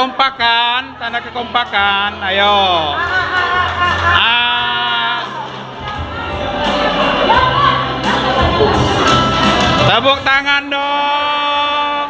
kekompakan, tanda kekompakan. Ayo. Tepuk tangan dong.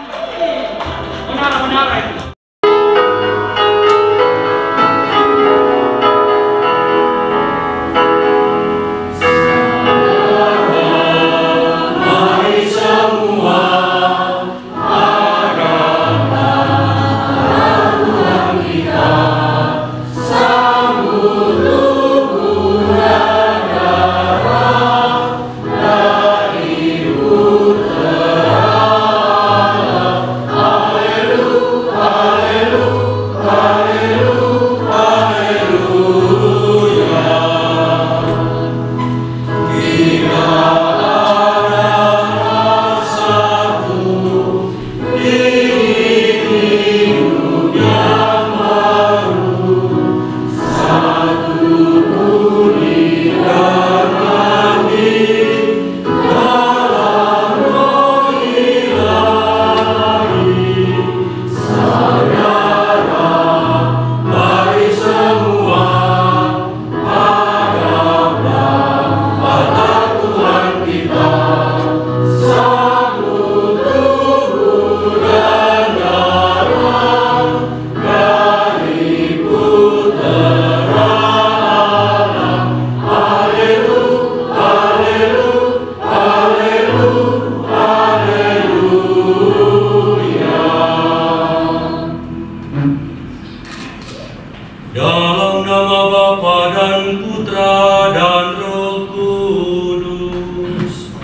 Dalam nama Bapa dan Putra dan Roh Kudus.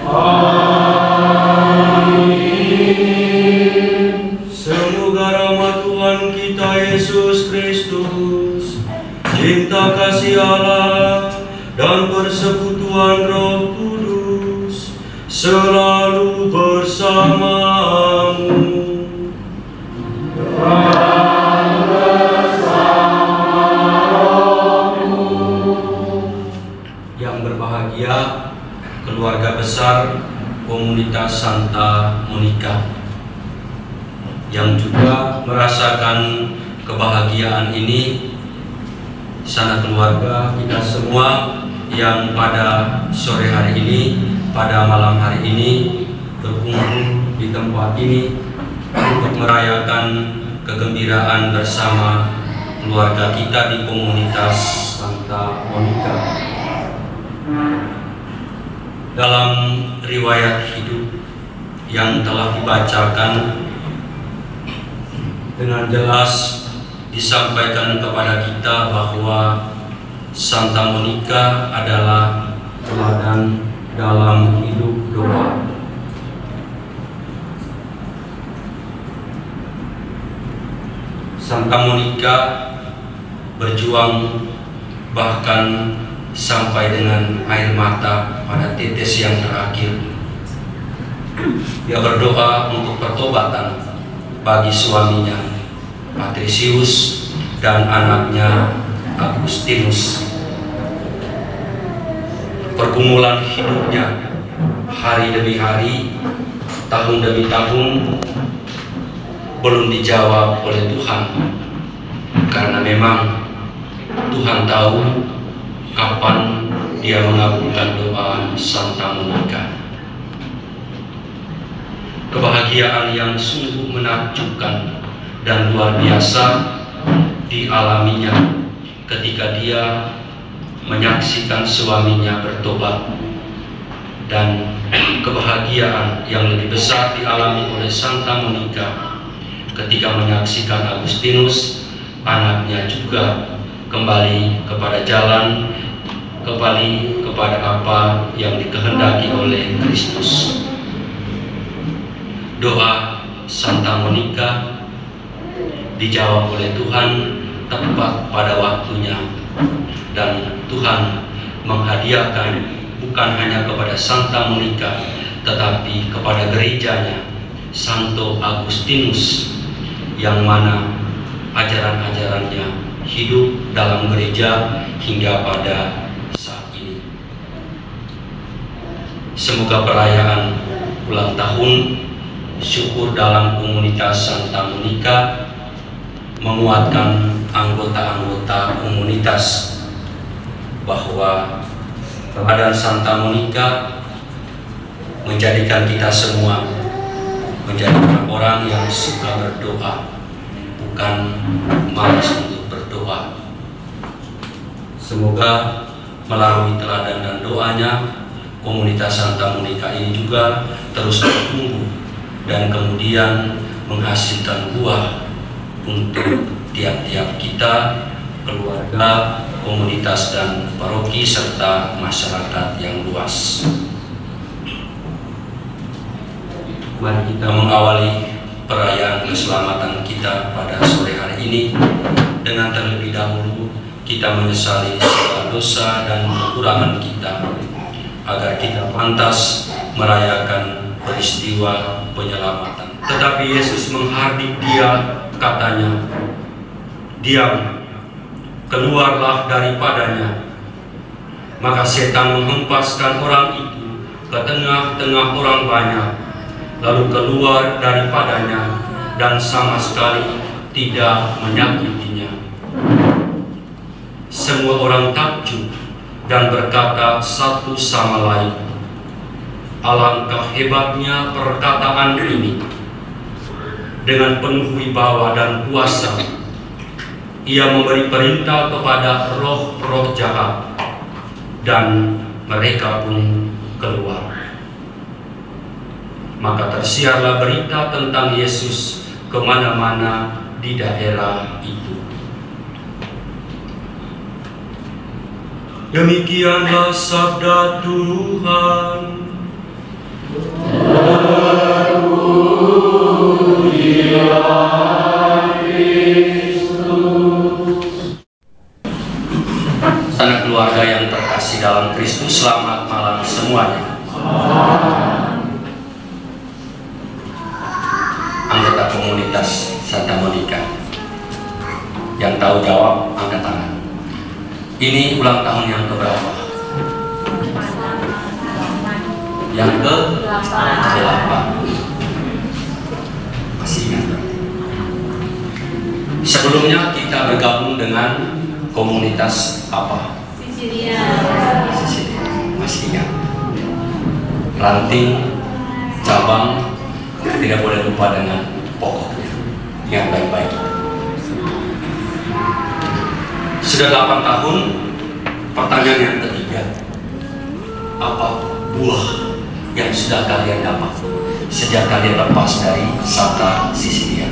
Amin. Semoga rahmat Tuhan kita Yesus Kristus, cinta kasih Allah, dan persekutuan Roh Kudus selalu bersamamu. Yang berbahagia keluarga besar komunitas Santa Monica yang juga merasakan kebahagiaan ini, sanak keluarga kita semua yang pada sore hari ini, pada malam hari ini berkumpul di tempat ini untuk merayakan kegembiraan bersama keluarga kita di komunitas Santa Monica. Dalam riwayat hidup yang telah dibacakan, dengan jelas disampaikan kepada kita bahwa Santa Monica adalah teladan dalam hidup doa. Santa Monica berjuang bahkan sampai dengan air mata pada tetes yang terakhir. Dia berdoa untuk pertobatan bagi suaminya Patricius dan anaknya Agustinus. Pergumulan hidupnya hari demi hari, tahun demi tahun belum dijawab oleh Tuhan, karena memang Tuhan tahu kapan Dia mengabulkan doa Santa Monica. Kebahagiaan yang sungguh menakjubkan dan luar biasa dialaminya ketika dia menyaksikan suaminya bertobat, dan kebahagiaan yang lebih besar dialami oleh Santa Monica ketika menyaksikan Agustinus, anaknya juga kembali kepada jalan, kembali kepada apa yang dikehendaki oleh Kristus. Doa Santa Monica dijawab oleh Tuhan tepat pada waktunya, dan Tuhan menghadiahkan bukan hanya kepada Santa Monica tetapi kepada gerejanya Santo Agustinus, yang mana ajaran-ajarannya hidup dalam gereja hingga pada saat ini. Semoga perayaan ulang tahun syukur dalam komunitas Santa Monica menguatkan anggota-anggota komunitas bahwa keadaan Santa Monica menjadikan kita semua menjadi orang yang suka berdoa, bukan malas untuk berdoa. Semoga melalui teladan dan doanya, komunitas Santa Monica ini juga terus bertumbuh dan kemudian menghasilkan buah untuk tiap-tiap kita, keluarga, komunitas dan paroki serta masyarakat yang luas. Mari kita mengawali perayaan keselamatan kita pada sore hari ini dengan terlebih dahulu kita menyesali segala dosa dan kekurangan kita agar kita pantas merayakan peristiwa penyelamatan. Tetapi Yesus menghardik dia, katanya, "Diam, keluarlah daripadanya." Maka setan menghempaskan orang itu ke tengah-tengah orang banyak, lalu keluar daripadanya dan sama sekali tidak menyakitinya. Semua orang takjub dan berkata satu sama lain, "Alangkah hebatnya perkataan ini." Dengan penuh wibawa dan kuasa, ia memberi perintah kepada roh-roh jahat, dan mereka pun keluar. Maka tersiarlah berita tentang Yesus kemana-mana di daerah itu. Demikianlah sabda Tuhan. Sanak keluarga yang terkasih dalam Kristus, selamat malam semuanya. Anggota komunitas Santa Monica yang tahu jawab angkat tangan. Ini ulang tahun yang keberapa? Yang ke-8. Masih ingat berarti. Sebelumnya kita bergabung dengan komunitas apa? Sisilia. Masih ingat. Ranting, cabang, tidak boleh lupa dengan pokoknya. Ingat baik-baik. Sudah 8 tahun, pertanyaan yang ketiga, apa buah yang sudah kalian dapat sejak kalian lepas dari Santa Sisilia?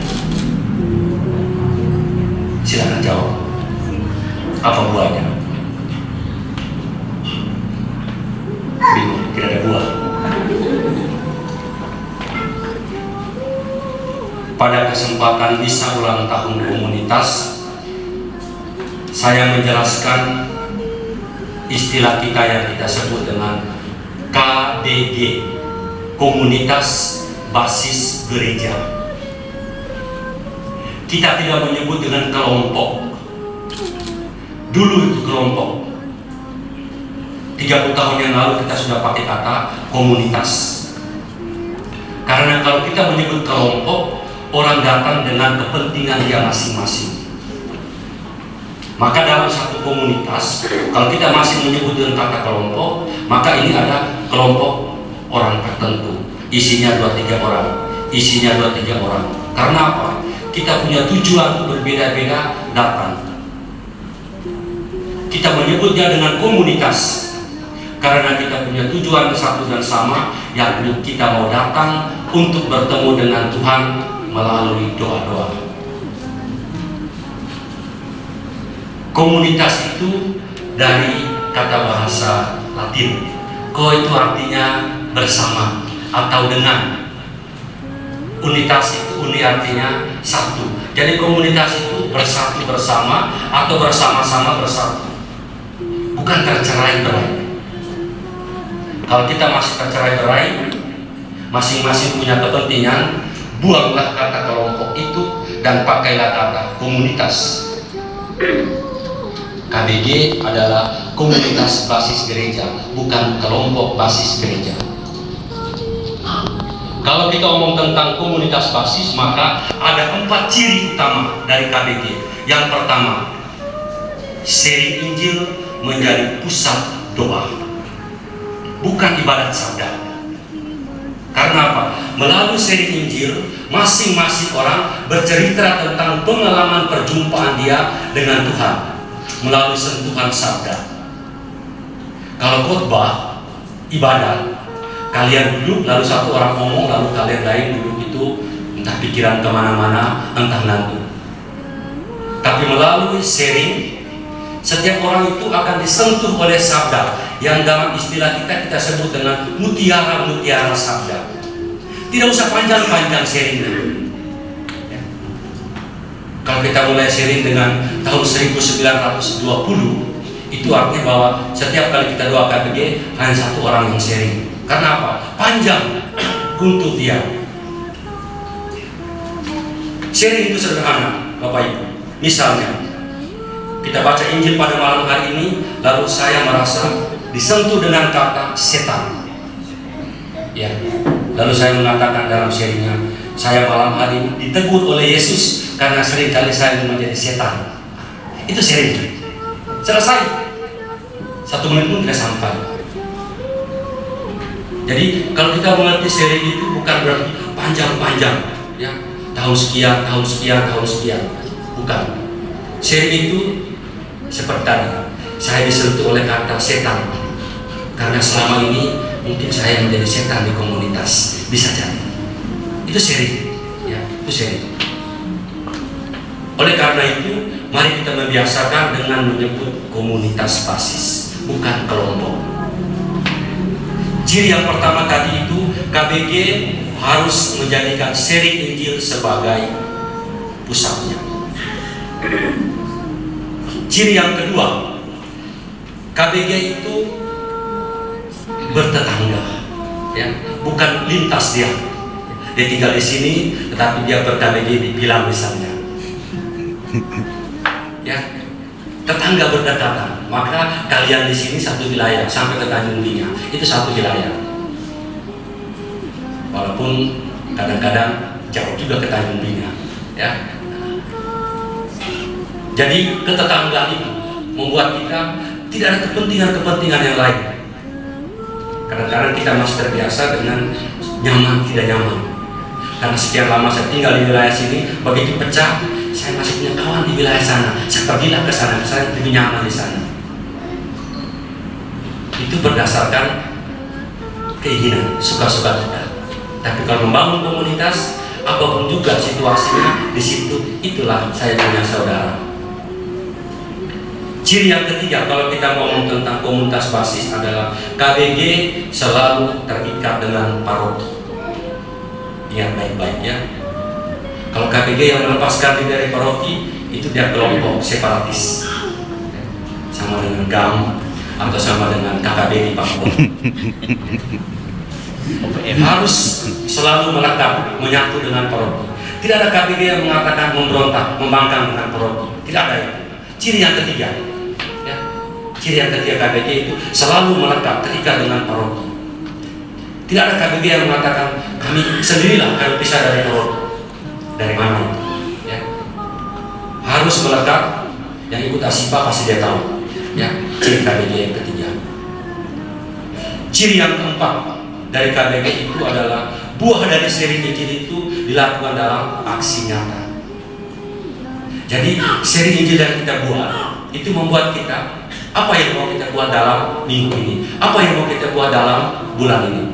Silakan jawab. Apa buahnya? Bingung, tidak ada buah. Pada kesempatan misa ulang tahun komunitas, saya menjelaskan istilah kita yang kita sebut dengan KBG, Komunitas Basis Gereja. Kita tidak menyebut dengan kelompok. Dulu itu kelompok. 30 tahun yang lalu kita sudah pakai kata komunitas. Karena kalau kita menyebut kelompok, orang datang dengan kepentingan dia masing-masing. Maka dalam satu komunitas, kalau kita masih menyebut dengan kata kelompok, maka ini ada kelompok orang tertentu. Isinya 2-3 orang. Isinya 2-3 orang. Karena apa? Kita punya tujuan berbeda-beda datang. Kita menyebutnya dengan komunitas karena kita punya tujuan satu dan sama, yakni kita mau datang untuk bertemu dengan Tuhan melalui doa-doa. Komunitas itu dari kata bahasa Latin. Ko itu artinya bersama atau dengan. Unitas itu uni artinya satu. Jadi komunitas itu bersatu bersama atau bersama-sama bersatu. Bukan tercerai-berai. Kalau kita masih tercerai-berai, masing-masing punya kepentingan, buanglah kata kelompok itu dan pakailah kata komunitas. KBG adalah komunitas basis gereja, bukan kelompok basis gereja. Kalau kita omong tentang komunitas basis, maka ada 4 ciri utama dari KBG. Yang pertama, sharing Injil menjadi pusat doa, bukan ibadat sabda. Karena apa? Melalui sharing Injil, masing-masing orang bercerita tentang pengalaman perjumpaan dia dengan Tuhan melalui sentuhan sabda. Kalau khotbah, ibadat, kalian duduk, lalu satu orang ngomong, lalu kalian lain duduk, itu entah pikiran kemana-mana, entah nanti. Tapi melalui sharing, setiap orang itu akan disentuh oleh sabda, yang dalam istilah kita sebut dengan mutiara-mutiara sabda. Tidak usah panjang-panjang sharingnya. Ya. Kalau kita mulai sharing dengan tahun 1920, itu artinya bahwa setiap kali kita doa KBG, hanya satu orang yang sharing. Karena apa? Panjang untuk dia. Sharing itu sederhana, Bapak Ibu. Misalnya, kita baca Injil pada malam hari ini, lalu saya merasa disentuh dengan kata setan. Ya, lalu saya mengatakan dalam sharingnya, saya malam hari ini ditegur oleh Yesus karena seringkali saya menjadi setan. Itu sharing. Selesai. 1 menit pun tidak sampai. Jadi kalau kita mengerti sharing itu bukan berarti panjang-panjang, ya, tahun sekian, bukan. Sharing itu seperti tadi, saya disentuh oleh kata setan karena selama ini mungkin saya menjadi setan di komunitas, bisa jadi. Itu sharing, ya, itu sharing. Oleh karena itu, mari kita membiasakan dengan menyebut komunitas basis, bukan kelompok. Ciri yang pertama tadi itu, KBG harus menjadikan sharing Injil sebagai pusatnya. Ciri yang kedua, KBG itu bertetangga, ya, bukan lintas dia. Dia tinggal di sini, tetapi dia ber-KBG di Pilang misalnya. Ya, tetangga berdekatan. Maka kalian di sini satu wilayah sampai ke Tanjung Binga, itu satu wilayah. Walaupun kadang-kadang jauh juga ke Tanjung Binga, ya. Jadi ketetanggaan itu membuat kita tidak ada kepentingan yang lain. Kadang-kadang kita masih terbiasa dengan nyaman tidak nyaman. Karena sekian lama saya tinggal di wilayah sini, begitu pecah, saya masih punya kawan di wilayah sana. Saya pergilah ke sana, saya lebih nyaman di sana. Itu berdasarkan keinginan, suka-suka kita. Tapi kalau membangun komunitas, apapun juga situasinya di situ, itulah saya punya saudara. Ciri yang ketiga, kalau kita ngomong tentang komunitas basis adalah KBG selalu terikat dengan paroki. Ingat baik-baik ya. Kalau KBG yang melepaskan diri dari paroki, itu dia kelompok separatis, sama dengan GAM atau sama dengan KKB di Papua. Harus selalu melekat, menyatu dengan paroki. Tidak ada KBG yang mengatakan memberontak, membangkang dengan paroki. Tidak ada itu. Ciri yang ketiga, ya. Ciri yang ketiga KBG itu selalu melekat, terikat dengan paroki. Tidak ada KBG yang mengatakan kami sendirilah, kami pisah dari paroki. Dari mana itu? Ya. Harus melekat. Yang ikut Asipa pasti dia tahu. Ya, ciri KBG yang ketiga. Ciri yang keempat dari KBG itu adalah buah dari sharing Injil itu dilakukan dalam aksi nyata. Jadi sharing Injil yang kita buat itu membuat kita, apa yang mau kita buat dalam minggu ini, apa yang mau kita buat dalam bulan ini,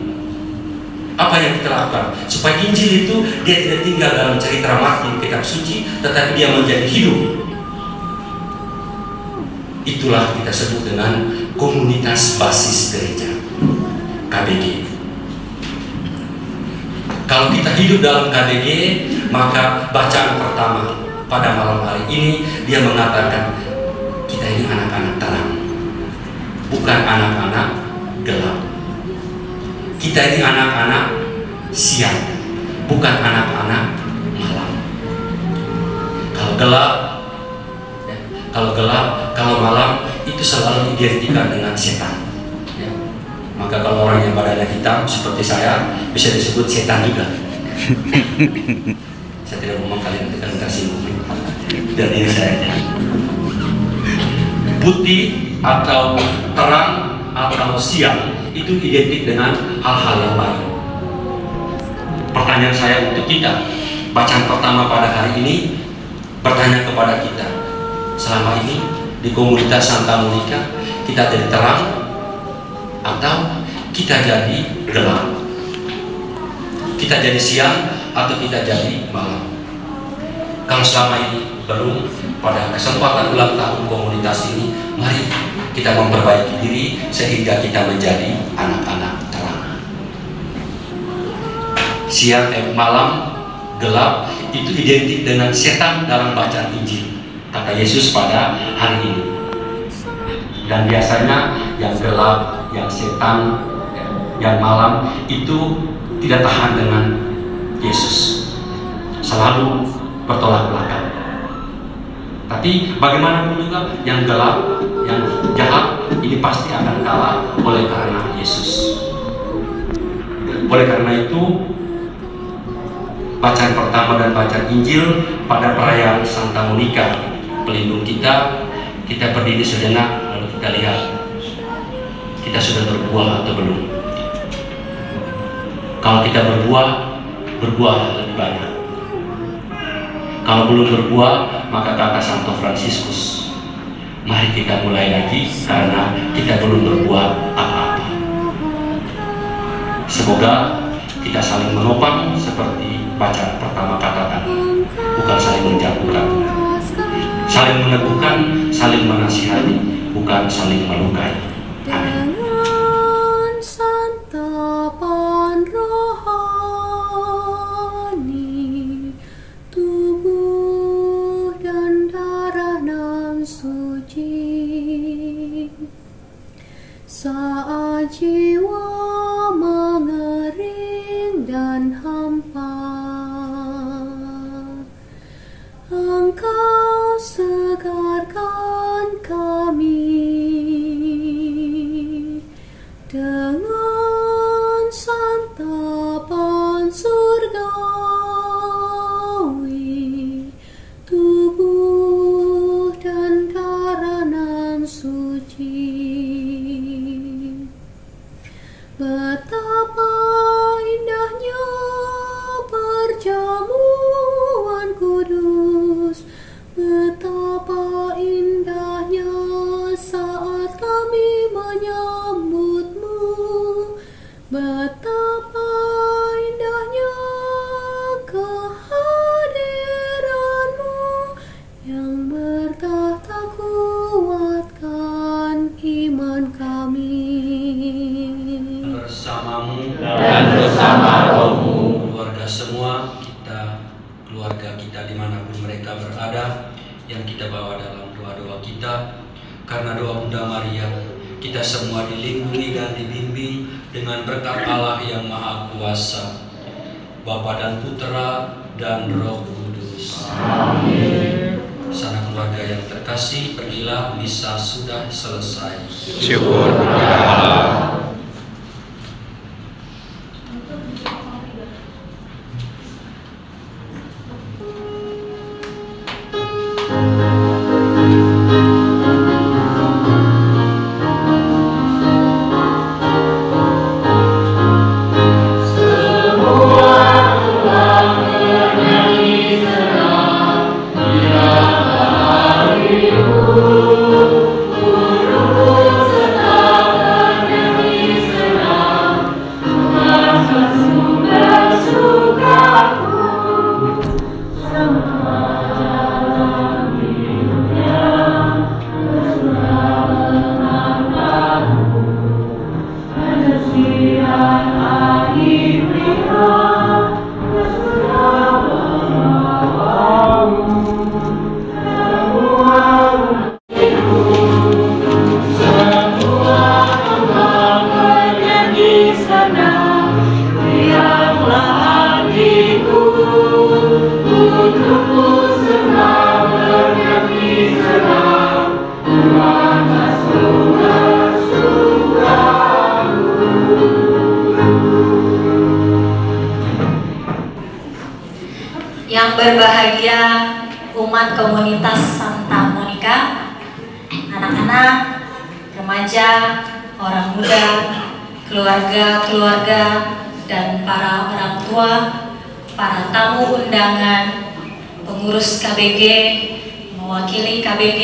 apa yang kita lakukan supaya Injil itu dia tidak tinggal dalam cerita mati kitab suci, tetapi dia menjadi hidup. Itulah kita sebut dengan komunitas basis gereja, KBG. Kalau kita hidup dalam KBG, maka bacaan pertama pada malam hari ini dia mengatakan kita ini anak-anak terang, bukan anak-anak gelap. Kita ini anak-anak siang, bukan anak-anak malam. Kalau gelap, kalau malam itu selalu identikan dengan setan. Ya. Maka kalau orang yang badannya hitam seperti saya bisa disebut setan juga. Saya tidak ngomong, kalian akan tersinggung dan diri saya aja. Putih atau terang atau siang itu identik dengan hal-hal yang baik. Pertanyaan saya untuk kita, bacaan pertama pada hari ini bertanya kepada kita, selama ini di komunitas Santa Monica kita jadi terang atau kita jadi gelap? Kita jadi siang atau kita jadi malam? Kalau selama ini belum, pada kesempatan ulang tahun komunitas ini, mari kita memperbaiki diri sehingga kita menjadi anak-anak terang. Siang, malam, gelap itu identik dengan setan dalam bacaan Injil, kata Yesus pada hari ini. Dan biasanya yang gelap, yang setan, yang malam itu tidak tahan dengan Yesus, selalu bertolak belakang. Tapi bagaimanapun juga yang gelap, yang jahat ini pasti akan kalah oleh karena Yesus. Oleh karena itu, bacaan pertama dan bacaan Injil pada perayaan Santa Monica, pelindung kita berdiri sejenak lalu kita lihat kita sudah berbuah atau belum. Kalau kita berbuah lebih banyak. Kalau belum berbuah, maka kata Santo Fransiskus, mari kita mulai lagi karena kita belum berbuah apa-apa. Semoga kita saling menopang seperti bacaan pertama katakan, bukan saling menjatuhkan, saling meneguhkan, saling menasihati, bukan saling melukai. Amin. Saat jiwa mengering dan hampa, Engkau segarkan kami dengan santapan surgawi, tubuh dan darah nan suci. Betapa indahnya perjamuan kudus, betapa indahnya saat kami menyambutmu, betapa indahnya kehadiranmu yang bertahta kuatkan iman kami. Bersamamu dan bersama rohmu, keluarga semua keluarga kita dimanapun mereka berada, yang kita bawa dalam doa-doa kita. Karena doa Bunda Maria, kita semua dilindungi dan dibimbing dengan berkat Allah yang Maha Kuasa, Bapa dan Putra dan Roh Kudus. amin. Sanak keluarga yang terkasih, pergilah, misa sudah selesai. Syukur kepada Allah. berbahagia umat komunitas Santa Monica, anak-anak, remaja, orang muda, keluarga-keluarga, dan para orang tua, para tamu undangan, pengurus KBG, mewakili KBG,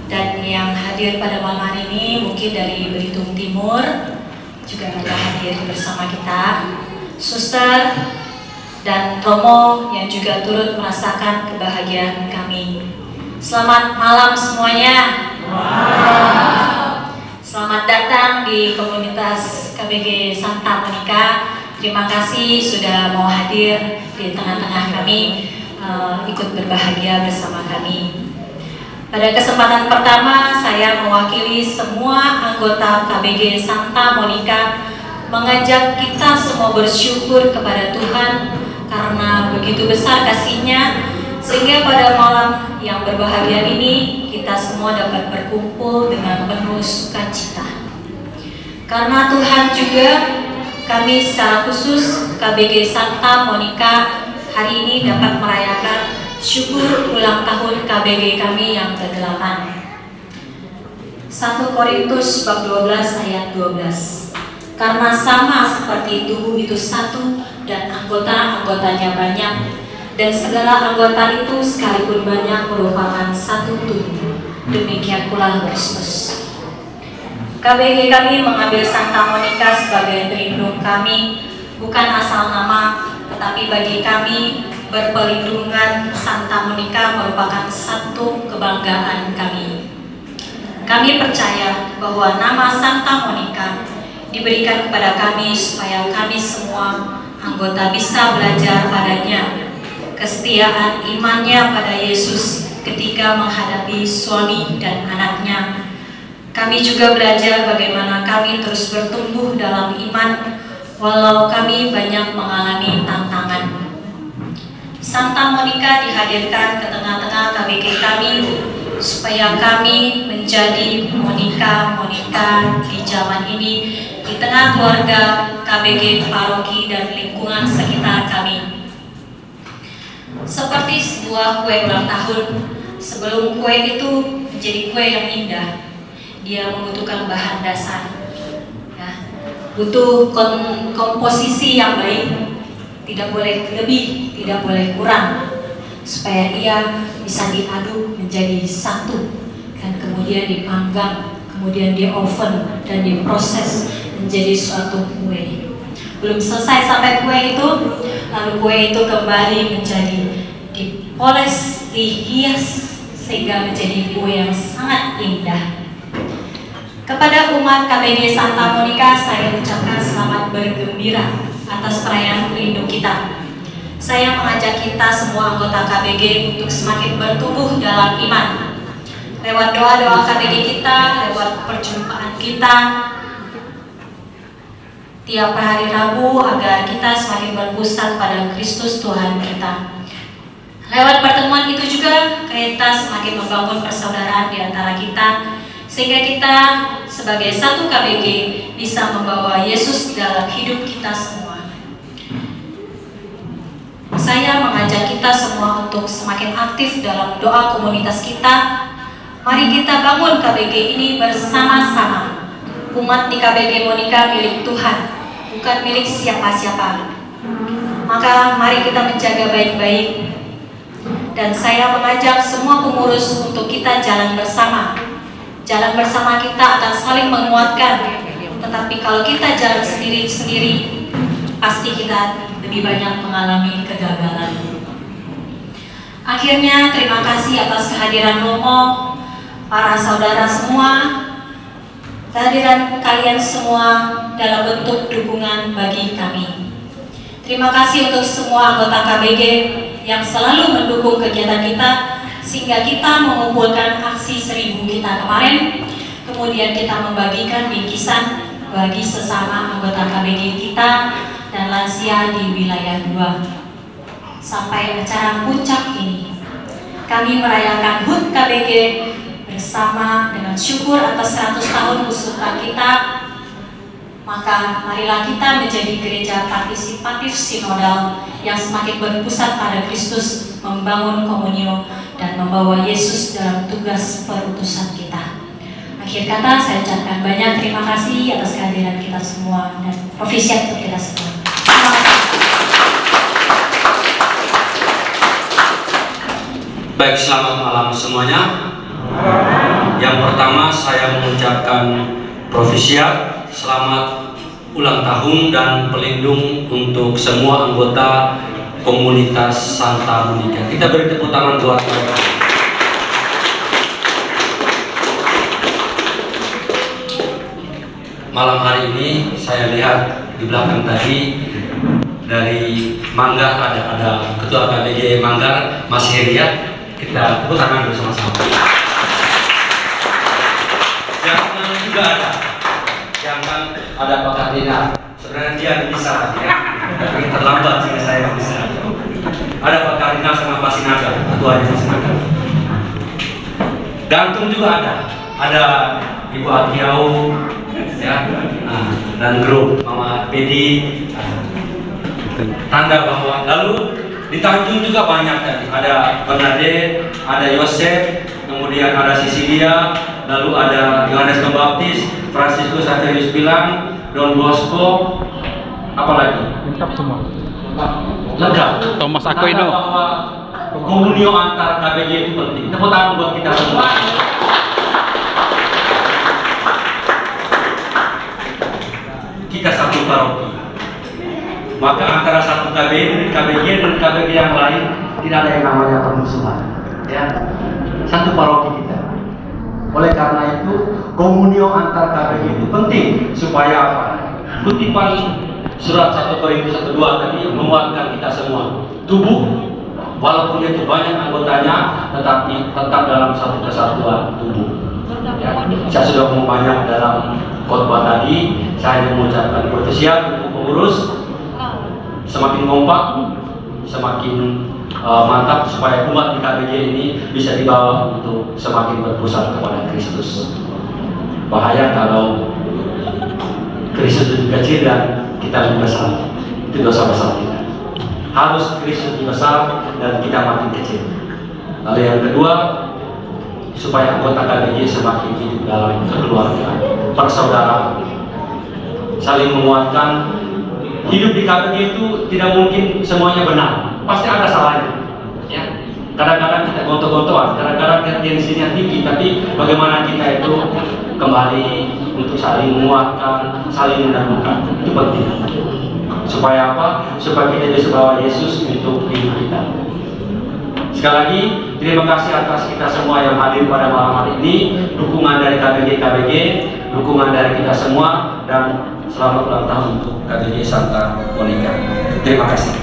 dan yang hadir pada malam hari ini mungkin dari Belitung Timur juga ada hadir bersama kita, suster dan Romo yang juga turut merasakan kebahagiaan kami. Selamat malam semuanya. Selamat datang di komunitas KBG Santa Monica. Terima kasih sudah mau hadir di tengah-tengah kami, ikut berbahagia bersama kami. Pada kesempatan pertama, saya mewakili semua anggota KBG Santa Monica mengajak kita semua bersyukur kepada Tuhan karena begitu besar kasih-Nya, sehingga pada malam yang berbahagia ini kita semua dapat berkumpul dengan penuh sukacita. Karena Tuhan juga, kami secara khusus KBG Santa Monica hari ini dapat merayakan syukur ulang tahun KBG kami yang ke-8. 1 Korintus bab 12 ayat 12. Karena sama seperti tubuh itu satu dan anggota-anggotanya banyak, dan segala anggota itu sekalipun banyak merupakan satu tubuh, demikian pula Kristus. KBG kami mengambil Santa Monica sebagai pelindung kami, bukan asal nama, tetapi bagi kami berpelindungan Santa Monica merupakan satu kebanggaan kami. Kami percaya bahwa nama Santa Monica diberikan kepada kami supaya kami semua anggota bisa belajar padanya, kesetiaan imannya pada Yesus ketika menghadapi suami dan anaknya. Kami juga belajar bagaimana kami terus bertumbuh dalam iman walau kami banyak mengalami tantangan. Santa Monica dihadirkan ke tengah-tengah KBG kami supaya kami menjadi Monica di zaman ini di tengah keluarga, KBG, paroki, dan lingkungan sekitar kami. Seperti sebuah kue ulang tahun, sebelum kue itu menjadi kue yang indah, dia membutuhkan bahan dasar. Butuh komposisi yang baik, tidak boleh lebih, tidak boleh kurang, supaya ia bisa diaduk menjadi satu, dan kemudian dipanggang, kemudian di oven dan diproses menjadi suatu kue. Belum selesai sampai kue itu, lalu kue itu kembali menjadi dipoles, dihias sehingga menjadi kue yang sangat indah. Kepada umat KBG Santa Monica, saya ucapkan selamat bergembira atas perayaan pelindung kita. Saya mengajak kita semua anggota KBG untuk semakin bertumbuh dalam iman. Lewat doa-doa KBG kita, lewat perjumpaan kita tiap hari Rabu, agar kita semakin berpusat pada Kristus Tuhan kita. Lewat pertemuan itu juga kita semakin membangun persaudaraan di antara kita, sehingga kita sebagai satu KBG bisa membawa Yesus dalam hidup kita semua. Saya mengajak kita semua untuk semakin aktif dalam doa komunitas kita. Mari kita bangun KBG ini bersama-sama. Umat di KBG Monica milik Tuhan, bukan milik siapa-siapa. Maka mari kita menjaga baik-baik. Dan saya mengajak semua pengurus untuk kita jalan bersama. Jalan bersama kita akan saling menguatkan. Tetapi kalau kita jalan sendiri-sendiri, pasti kita lebih banyak mengalami kegagalan. Akhirnya, terima kasih atas kehadiran Romo, para saudara semua, kehadiran kalian semua dalam bentuk dukungan bagi kami. Terima kasih untuk semua anggota KBG yang selalu mendukung kegiatan kita, sehingga kita mengumpulkan aksi 1000 kita kemarin, kemudian kita membagikan bingkisan bagi sesama anggota KBG kita dan lansia di wilayah 2. Sampai acara puncak ini, kami merayakan HUT KBG bersama dengan syukur atas 100 tahun usulan kita, Maka marilah kita menjadi gereja partisipatif sinodal yang semakin berpusat pada Kristus, membangun komunio dan membawa Yesus dalam tugas perutusan kita. Akhir kata saya ucapkan banyak terima kasih atas kehadiran kita semua dan profisiat untuk kita semua. Terima kasih. Baik, selamat malam semuanya. Yang pertama saya mengucapkan profisiat, selamat ulang tahun dan pelindung untuk semua anggota komunitas Santa Monica. Kita beri tepuk tangan buat mereka. Malam hari ini saya lihat di belakang tadi dari Manggar ada Ketua KBG Manggar, Mas Heria. Kita tepuk tangan bersama-sama. Jangan juga ada Pak Kardinal. Sebenarnya dia bisa ya, tapi terlambat sehingga saya tidak bisa. Ada Pak Kardinal sama Pak Sinaga, ketuanya Pak Sinaga. Gantung juga ada Ibu Akiau, ya, dan grup Mama Pedi. Tanda bahwa lalu di Tanjung juga banyak tadi. Ada Bernadette, ada Yosef, kemudian ada Sisilia, lalu ada Yohanes Pembaptis, Franciscus Xaverius Bilang, Don Bosco, apa lagi? Lengkap semua. Lengkap. Thomas Aquino. Bahwa komunio antar KBG itu penting. Tepuk tangan buat kita semua. Kita satu paroki. Maka antara satu KBG dan KBG yang lain tidak ada yang namanya permusuhan. Ya, satu paroki kita. Oleh karena itu, komunio antar KBG itu penting supaya apa? Kutipan surat 1 Korintus 1:2 tadi menguatkan kita semua. Tubuh, walaupun itu banyak anggotanya, tetapi tetap dalam satu kesatuan tubuh. Ya, saya sudah ngomong banyak dalam khotbah tadi. Saya mengucapkan profesiat untuk pengurus. Semakin kompak, semakin mantap supaya umat di KBG ini bisa dibawa untuk semakin berpusat kepada Kristus. Bahaya kalau Kristus lebih kecil dan kita lebih besar. Itu dosa besar kita. Harus Kristus lebih besar dan kita makin kecil. Lalu yang kedua, supaya anggota KBG semakin hidup dalam keluarga, persaudaraan, saling menguatkan. Hidup di KBG itu tidak mungkin semuanya benar, pasti ada salahnya. Ya, kadang-kadang kita gontok-gontokan, kadang-kadang tensinya tinggi, tapi bagaimana kita itu kembali untuk saling menguatkan, saling mendahulukan, itu penting. Supaya apa? Supaya kita bisa bawa Yesus untuk hidup kita. Sekali lagi, terima kasih atas kita semua yang hadir pada malam hari ini, dukungan dari KBG, dukungan dari kita semua, dan selamat ulang tahun untuk KBG Santa Monica. Terima kasih.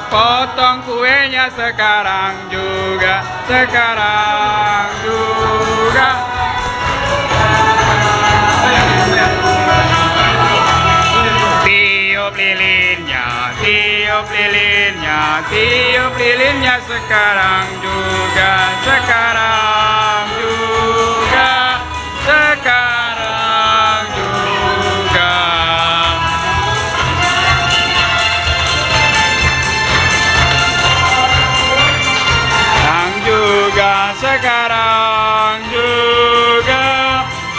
Potong kuenya sekarang juga. Tiup lilinnya sekarang juga. sekarang juga,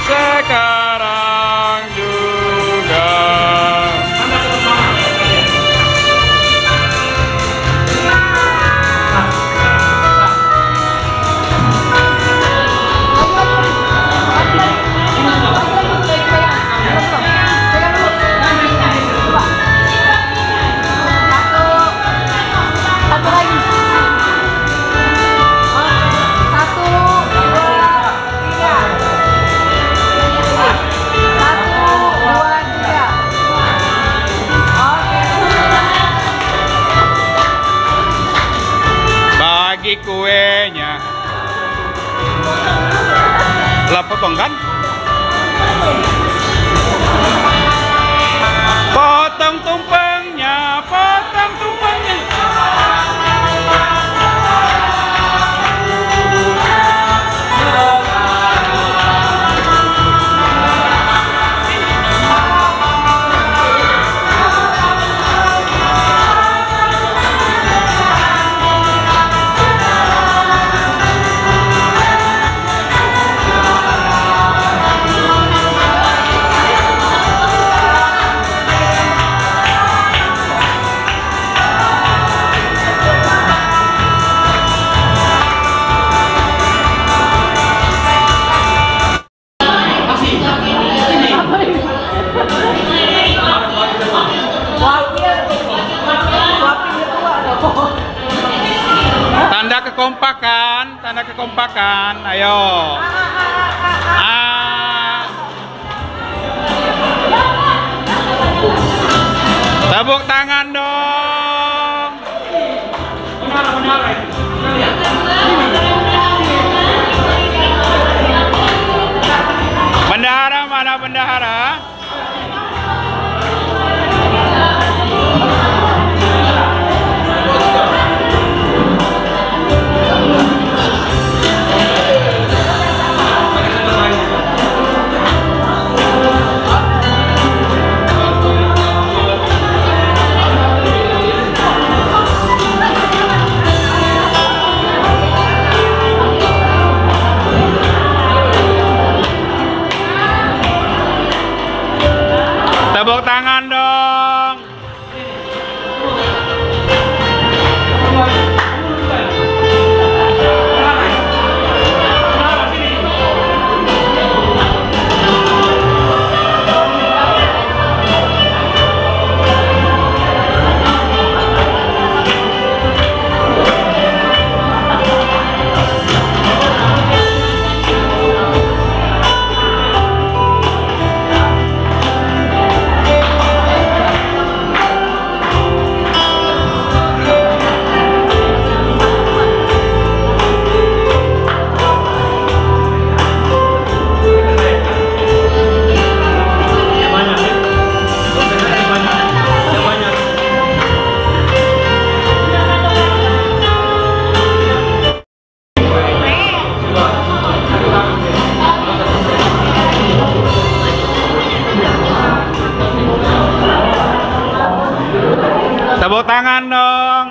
sekarang juga. Bagi kuenya. Lah potong kan? Potong tumpengnya, potong tumpengnya. Tanda kekompakan, ayo. Tepuk tangan dong. Bendahara mana bendahara? Tepuk tangan dong. Tepuk tangan dong.